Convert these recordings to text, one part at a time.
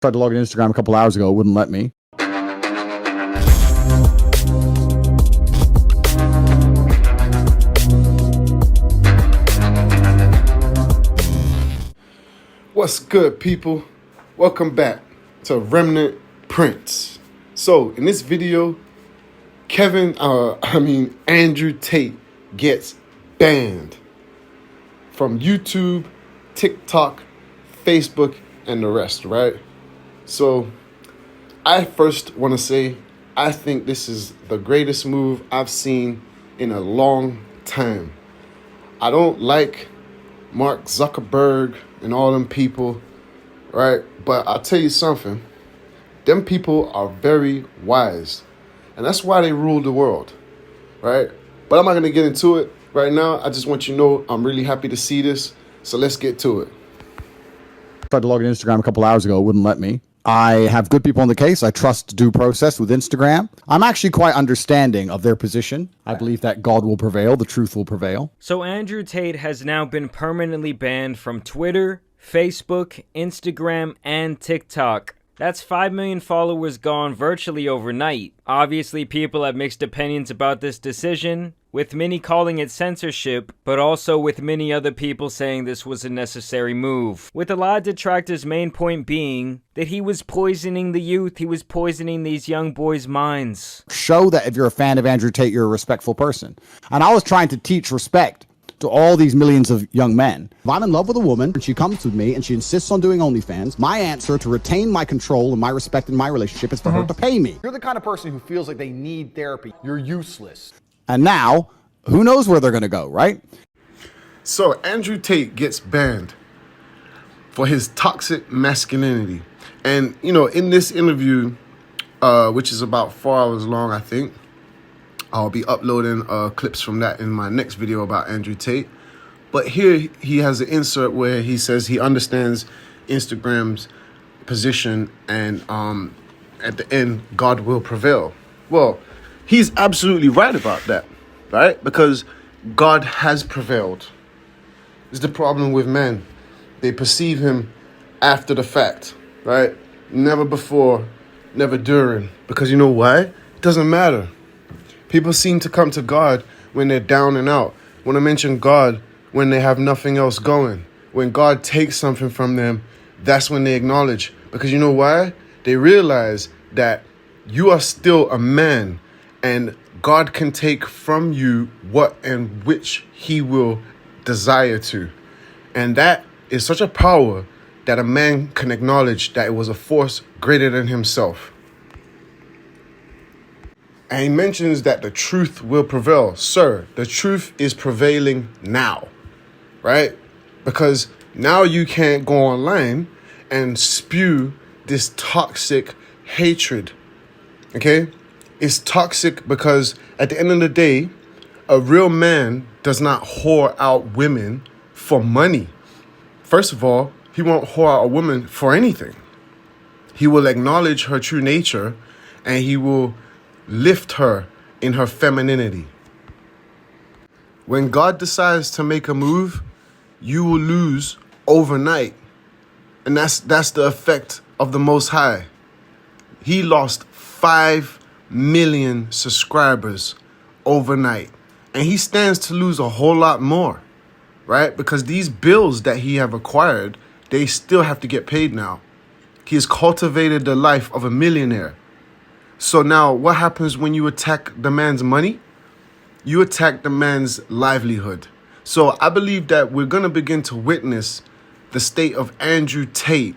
Tried to log in Instagram a couple hours ago, it wouldn't let me. What's good, people? Welcome back to Remnant Prince. So in this video, Andrew Tate gets banned from YouTube, TikTok, Facebook, and the rest, right? So I first want to say, I think this is the greatest move I've seen in a long time. I don't like Mark Zuckerberg and all them people, right? But I'll tell you something. Them people are very wise. And that's why they rule the world, right? But I'm not going to get into it right now. I just want you to know I'm really happy to see this. So let's get to it. Tried to log in Instagram a couple hours ago, it wouldn't let me. I have good people on the case. I trust due process with Instagram. I'm actually quite understanding of their position. I believe that God will prevail, the truth will prevail. So Andrew Tate has now been permanently banned from Twitter, Facebook, Instagram, and TikTok. That's 5 million followers gone virtually overnight. Obviously, people have mixed opinions about this decision, with many calling it censorship, but also with many other people saying this was a necessary move. With a lot of detractors' main point being that he was poisoning the youth, he was poisoning these young boys' minds. Show that if you're a fan of Andrew Tate, you're a respectful person. And I was trying to teach respect to all these millions of young men. If I'm in love with a woman and she comes with me and she insists on doing OnlyFans, my answer to retain my control and my respect in my relationship is for her to pay me. You're the kind of person who feels like they need therapy. You're useless. And now, who knows where they're going to go, right? So Andrew Tate gets banned for his toxic masculinity. And, you know, in this interview, which is about 4 hours long, I think, I'll be uploading clips from that in my next video about Andrew Tate. But here he has an insert where he says he understands Instagram's position and at the end, God will prevail. Well, he's absolutely right about that, right? Because God has prevailed. It's the problem with men. They perceive him after the fact, right? Never before, never during. Because you know why? It doesn't matter. People seem to come to God when they're down and out. Want to mention God when they have nothing else going. When God takes something from them, that's when they acknowledge. Because you know why? They realize that you are still a man and God can take from you what and which he will desire to. And that is such a power that a man can acknowledge that it was a force greater than himself. And he mentions that the truth will prevail. Sir, the truth is prevailing now, right? Because now you can't go online and spew this toxic hatred, okay? It's toxic because at the end of the day, a real man does not whore out women for money. First of all, he won't whore out a woman for anything. He will acknowledge her true nature and he will lift her in her femininity. When God decides to make a move, you will lose overnight. And that's the effect of the Most High. He lost 5 million subscribers overnight. And he stands to lose a whole lot more, right? Because these bills that he have acquired, they still have to get paid now. He has cultivated the life of a millionaire. So now what happens when you attack the man's money? You attack the man's livelihood. So I believe that we're going to begin to witness the state of Andrew Tate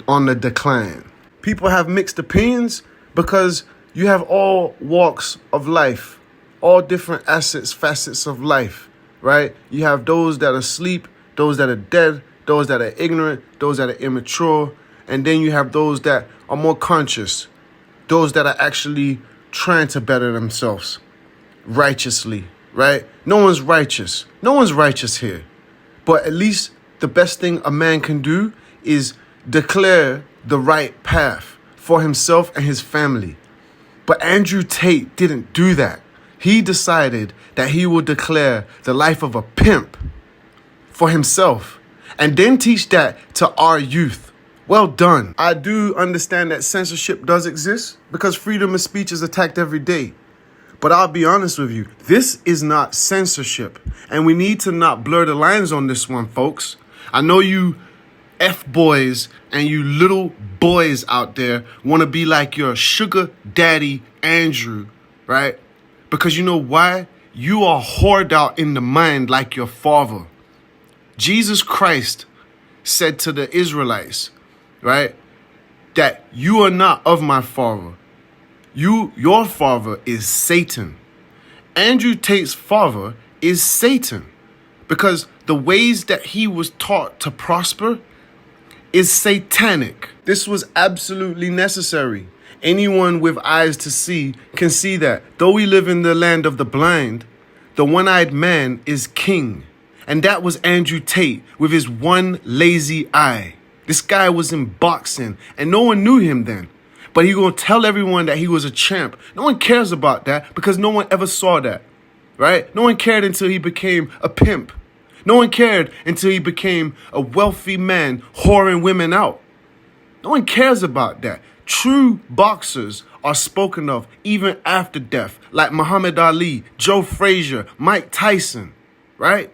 on the decline. People have mixed opinions because you have all walks of life, all different facets of life, right? You have those that are asleep, those that are dead, those that are ignorant, those that are immature, and then you have those that are more conscious. Those that are actually trying to better themselves righteously, right? No one's righteous. No one's righteous here. But at least the best thing a man can do is declare the right path for himself and his family. But Andrew Tate didn't do that. He decided that he would declare the life of a pimp for himself and then teach that to our youth. Well done. I do understand that censorship does exist because freedom of speech is attacked every day. But I'll be honest with you, this is not censorship. And we need to not blur the lines on this one, folks. I know you F-boys and you little boys out there want to be like your sugar daddy, Andrew, right? Because you know why? You are whored out in the mind like your father. Jesus Christ said to the Israelites, right, that you are not of my father. Your father is Satan. Andrew Tate's father is Satan because the ways that he was taught to prosper is satanic. This was absolutely necessary. Anyone with eyes to see can see that though we live in the land of the blind, the one-eyed man is king. And that was Andrew Tate with his one lazy eye. This guy was in boxing and no one knew him then. But he gonna tell everyone that he was a champ. No one cares about that because no one ever saw that, right? No one cared until he became a pimp. No one cared until he became a wealthy man whoring women out. No one cares about that. True boxers are spoken of even after death, like Muhammad Ali, Joe Frazier, Mike Tyson, right?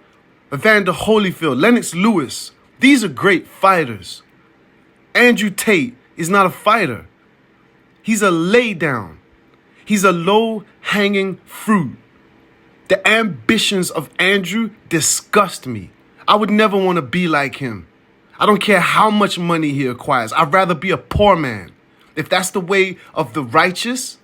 Evander Holyfield, Lennox Lewis. These are great fighters. Andrew Tate is not a fighter. He's a laydown. He's a low-hanging fruit. The ambitions of Andrew disgust me. I would never want to be like him. I don't care how much money he acquires. I'd rather be a poor man. If that's the way of the righteous,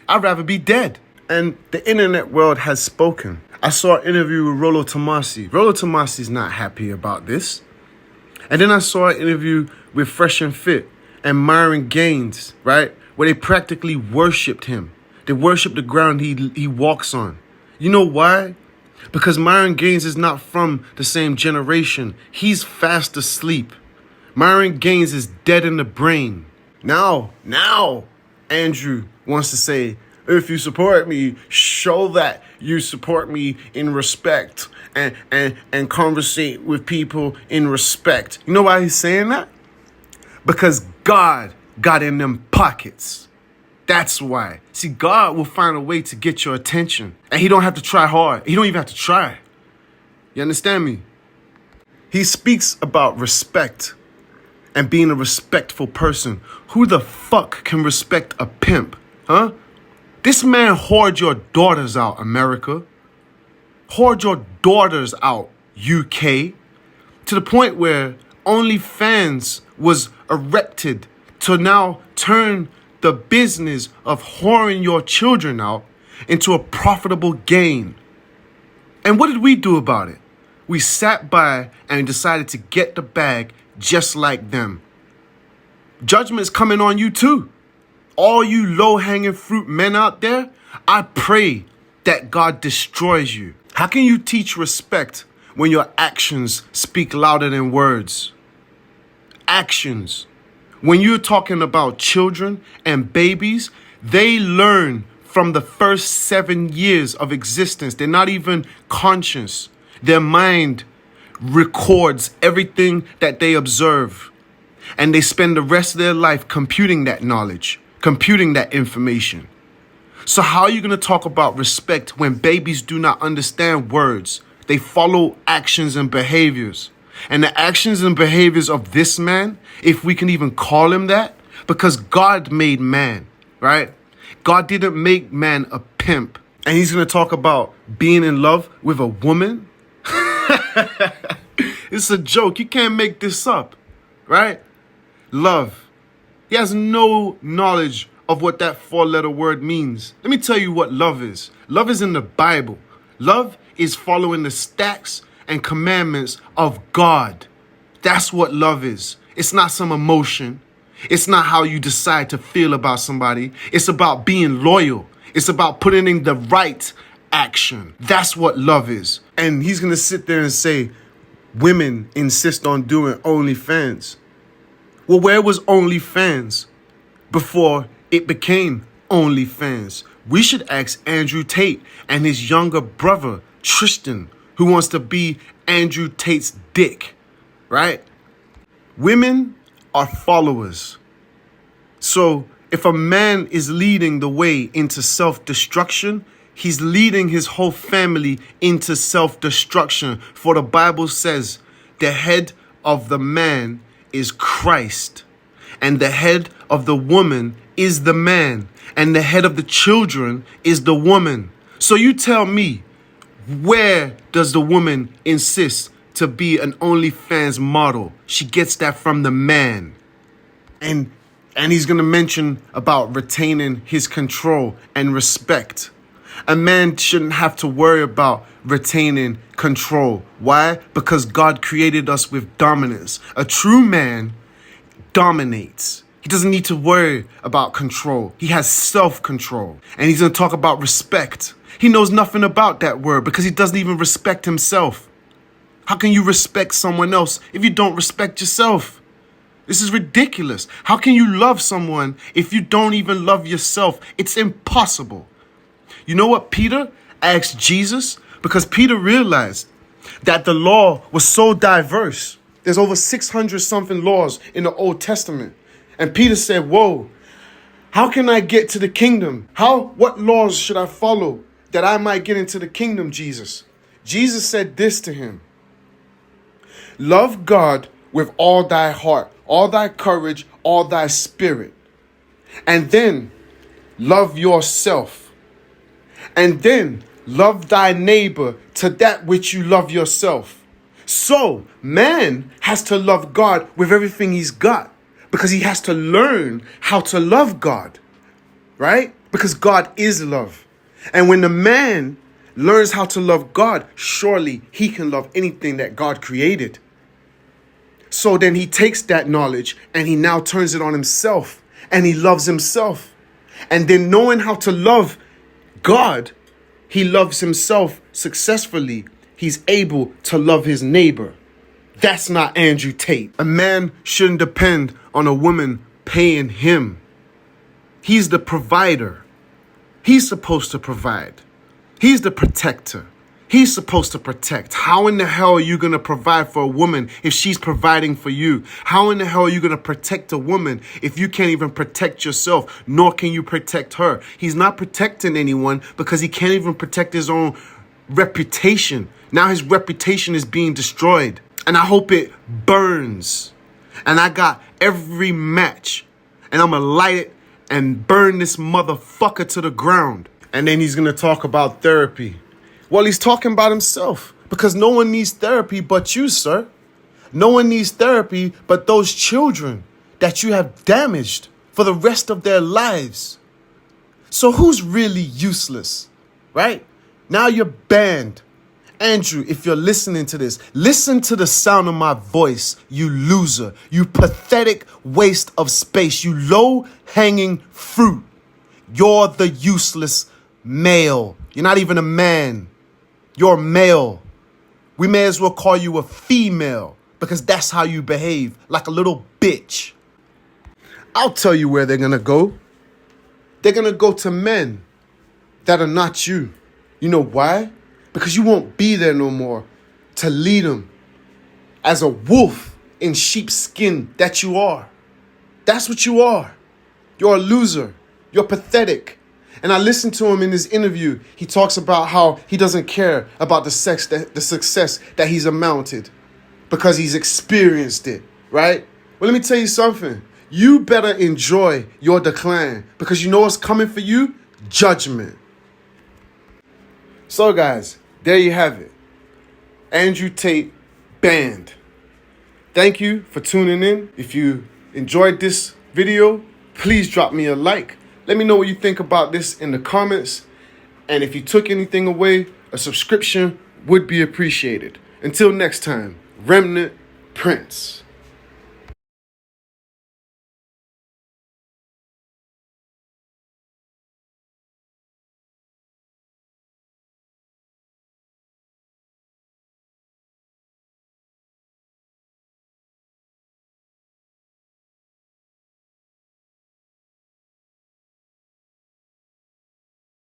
I'd rather be dead. And the internet world has spoken. I saw an interview with Rollo Tomasi. Rollo Tomasi's not happy about this. And then I saw an interview with Fresh and Fit and Myron Gaines, right? Where they practically worshipped him. They worship the ground he walks on. You know why? Because Myron Gaines is not from the same generation. He's fast asleep. Myron Gaines is dead in the brain. Now, Andrew wants to say, if you support me, show that you support me in respect and conversate with people in respect. You know why he's saying that? Because God got in them pockets. That's why. See, God will find a way to get your attention. And he don't have to try hard. He don't even have to try. You understand me? He speaks about respect and being a respectful person. Who the fuck can respect a pimp? Huh? This man whored your daughters out, America. Whored your daughters out, UK. To the point where OnlyFans was erected to now turn the business of whoring your children out into a profitable gain. And what did we do about it? We sat by and decided to get the bag just like them. Judgment's coming on you too. All you low-hanging fruit men out there, I pray that God destroys you. How can you teach respect when your actions speak louder than words? Actions. When you're talking about children and babies, they learn from the first 7 years of existence. They're not even conscious. Their mind records everything that they observe. And they spend the rest of their life computing that knowledge, computing that information. So how are you going to talk about respect when babies do not understand words? They follow actions and behaviors. And the actions and behaviors of this man, if we can even call him that, because God made man, right? God didn't make man a pimp. And he's going to talk about being in love with a woman? It's a joke. You can't make this up, right? Love. He has no knowledge of what that 4-letter word means. Let me tell you what love is. Love is in the Bible. Love is following the statutes and commandments of God. That's what love is. It's not some emotion. It's not how you decide to feel about somebody. It's about being loyal. It's about putting in the right action. That's what love is. And he's going to sit there and say, women insist on doing OnlyFans. Well, where was OnlyFans before it became OnlyFans? We should ask Andrew Tate and his younger brother, Tristan, who wants to be Andrew Tate's dick, right? Women are followers. So if a man is leading the way into self-destruction, he's leading his whole family into self-destruction. For the Bible says the head of the man is Christ, and the head of the woman is the man, and the head of the children is the woman. So you tell me, where does the woman insist to be an OnlyFans model? She gets that from the man. And he's going to mention about retaining his control and respect. A man shouldn't have to worry about retaining control. Why? Because God created us with dominance. A true man dominates. He doesn't need to worry about control. He has self-control. And he's going to talk about respect. He knows nothing about that word because he doesn't even respect himself. How can you respect someone else if you don't respect yourself? This is ridiculous. How can you love someone if you don't even love yourself? It's impossible. You know what Peter asked Jesus? Because Peter realized that the law was so diverse. There's over 600 something laws in the Old Testament. And Peter said, whoa, how can I get to the kingdom? What laws should I follow that I might get into the kingdom, Jesus? Jesus said this to him: love God with all thy heart, all thy courage, all thy spirit. And then love yourself. And then love thy neighbor to that which you love yourself. So man has to love God with everything he's got, because he has to learn how to love God, right? Because God is love. And when the man learns how to love God, surely he can love anything that God created. So then he takes that knowledge and he now turns it on himself, and he loves himself. And then knowing how to love God, he loves himself successfully. He's able to love his neighbor. That's not Andrew Tate. A man shouldn't depend on a woman paying him. He's the provider. He's supposed to provide. He's the protector. He's supposed to protect. How in the hell are you going to provide for a woman if she's providing for you? How in the hell are you going to protect a woman if you can't even protect yourself, nor can you protect her? He's not protecting anyone because he can't even protect his own reputation. Now his reputation is being destroyed. And I hope it burns. And I got every match. And I'm going to light it and burn this motherfucker to the ground. And then he's going to talk about therapy. Well, he's talking about himself, because no one needs therapy but you, sir. No one needs therapy but those children that you have damaged for the rest of their lives. So who's really useless, right? Now you're banned. Andrew, if you're listening to this, listen to the sound of my voice, you loser, you pathetic waste of space, you low-hanging fruit. You're the useless male. You're not even a man. You're male. We may as well call you a female, because that's how you behave, like a little bitch. I'll tell you where they're going to go. They're going to go to men that are not you. You know why? Because you won't be there no more to lead them as a wolf in sheep's skin that you are. That's what you are. You're a loser. You're pathetic. And I listened to him in his interview. He talks about how he doesn't care about the success that he's amounted because he's experienced it, right? Well, let me tell you something. You better enjoy your decline, because you know what's coming for you? Judgment. So guys, there you have it. Andrew Tate banned. Thank you for tuning in. If you enjoyed this video, please drop me a like. Let me know what you think about this in the comments. And if you took anything away, a subscription would be appreciated. Until next time, Remnant Prince.